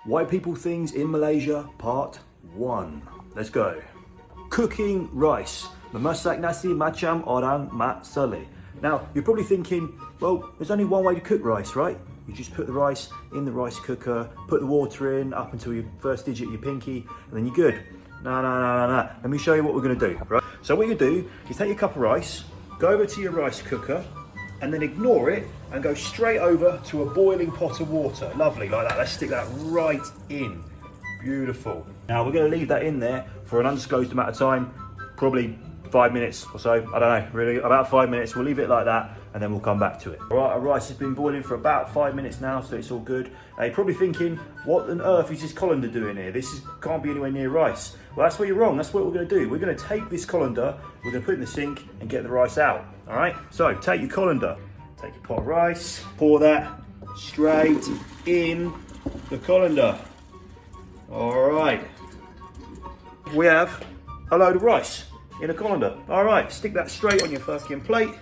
White people things in Malaysia, part 1. Let's go. Cooking rice. Memasak nasi macam orang Mat Saleh. Now, you're probably thinking, well, there's only one way to cook rice, right? You just put the rice in the rice cooker, put the water in up until your first digit, your pinky, and then you're good. No. Let me show you what we're gonna do, right? So what you do is take your cup of rice, go over to your rice cooker, and then ignore it and go straight over to a boiling pot of water. Lovely, like that. Let's stick that right in. Beautiful. Now we're gonna leave that in there for an undisclosed amount of time, probably 5 minutes or so. I don't know, really, about 5 minutes. We'll leave it like that and then we'll come back to it. All right, our rice has been boiling for about 5 minutes now, so it's all good. You're probably thinking, what on earth is this colander doing here? Can't be anywhere near rice. Well, that's where you're wrong. That's what we're gonna do. We're gonna take this colander, we're gonna put it in the sink and get the rice out, all right? So take your colander, take your pot of rice, pour that straight in the colander. All right. We have a load of rice in a colander. All right, stick that straight on your fucking plate.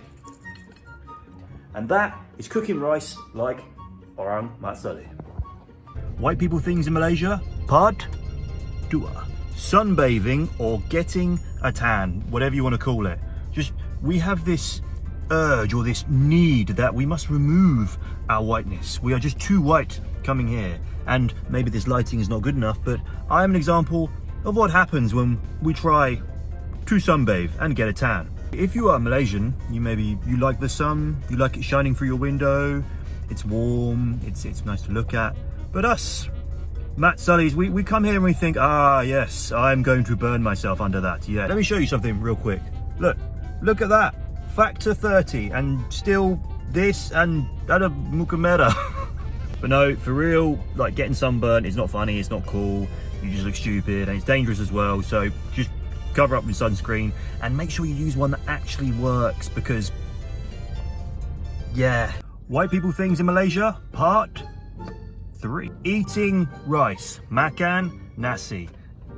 And that is cooking rice like orang Mat Saleh. White people things in Malaysia, part 2. Sunbathing or getting a tan, whatever you want to call it. We have this urge or this need that we must remove our whiteness. We are just too white coming here. And maybe this lighting is not good enough, but I am an example of what happens when we try to sunbathe and get a tan. If you are Malaysian, you like the sun, you like it shining through your window, it's warm, it's nice to look at. But us, Mat Salehs, we come here and we think, yes, I'm going to burn myself under that, yeah. Let me show you something real quick. Look at that, factor 30, and still this and ada muka merah. But no, for real, like getting sunburnt is not funny, it's not cool, you just look stupid and it's dangerous as well, so just cover up with sunscreen and make sure you use one that actually works because, yeah. White people things in Malaysia, part 3. Eating rice, makan nasi.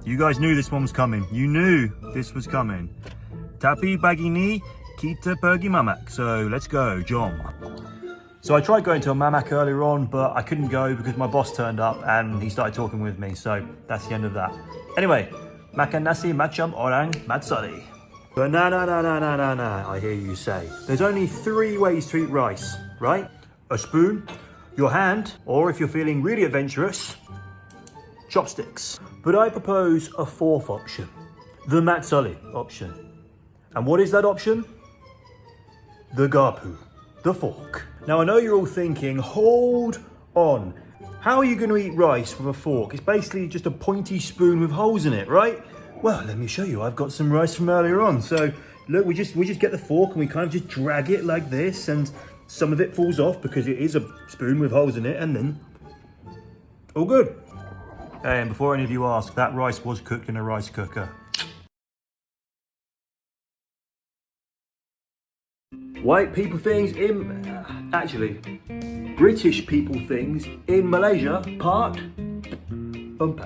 You guys knew this one was coming. You knew this was coming. Tapi pagi ni kita pergi mamak. So let's go, jom. So I tried going to a mamak earlier on, but I couldn't go because my boss turned up and he started talking with me. So that's the end of that. Anyway, makan nasi macam orang Mat Saleh. But no, I hear you say. There's only 3 ways to eat rice, right? A spoon, your hand, or if you're feeling really adventurous, chopsticks. But I propose a 4th option, the Mat Saleh option. And what is that option? The garpu, the fork. Now I know you're all thinking, hold on. How are you going to eat rice with a fork? It's basically just a pointy spoon with holes in it, right? Well, let me show you. I've got some rice from earlier on. So look, we just get the fork and we kind of just drag it like this, and some of it falls off because it is a spoon with holes in it, and then all good. And before any of you ask, that rice was cooked in a rice cooker. White people things British people things in Malaysia, part 4.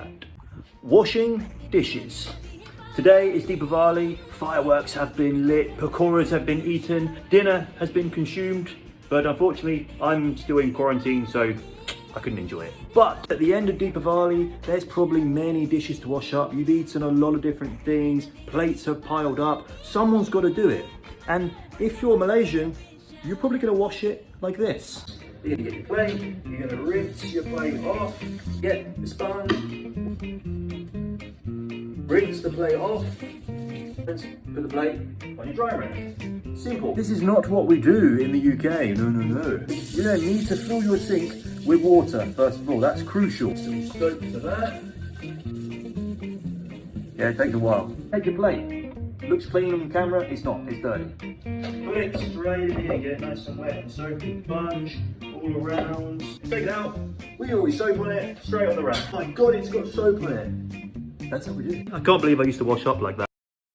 Washing dishes. Today is Deepavali, fireworks have been lit, pakoras have been eaten, dinner has been consumed, but unfortunately I'm still in quarantine, so I couldn't enjoy it. But at the end of Deepavali, there's probably many dishes to wash up. You've eaten a lot of different things, plates have piled up, someone's got to do it. And if you're Malaysian, you're probably going to wash it like this. You're going to get your plate, you're going to rinse your plate off, get the sponge, rinse the plate off, put the plate on your dry rinse. Simple. This is not what we do in the UK, no. You don't need to fill your sink with water, first of all, that's crucial. Some soap to that. Yeah, it takes a while. Take your plate. Looks clean on camera, it's not, it's dirty. Put it straight in here, get it nice and wet and soapy, sponge all around. Take it out, we always soap on it, straight on the rack. My God, it's got soap on it. That's how we do it. I can't believe I used to wash up like that.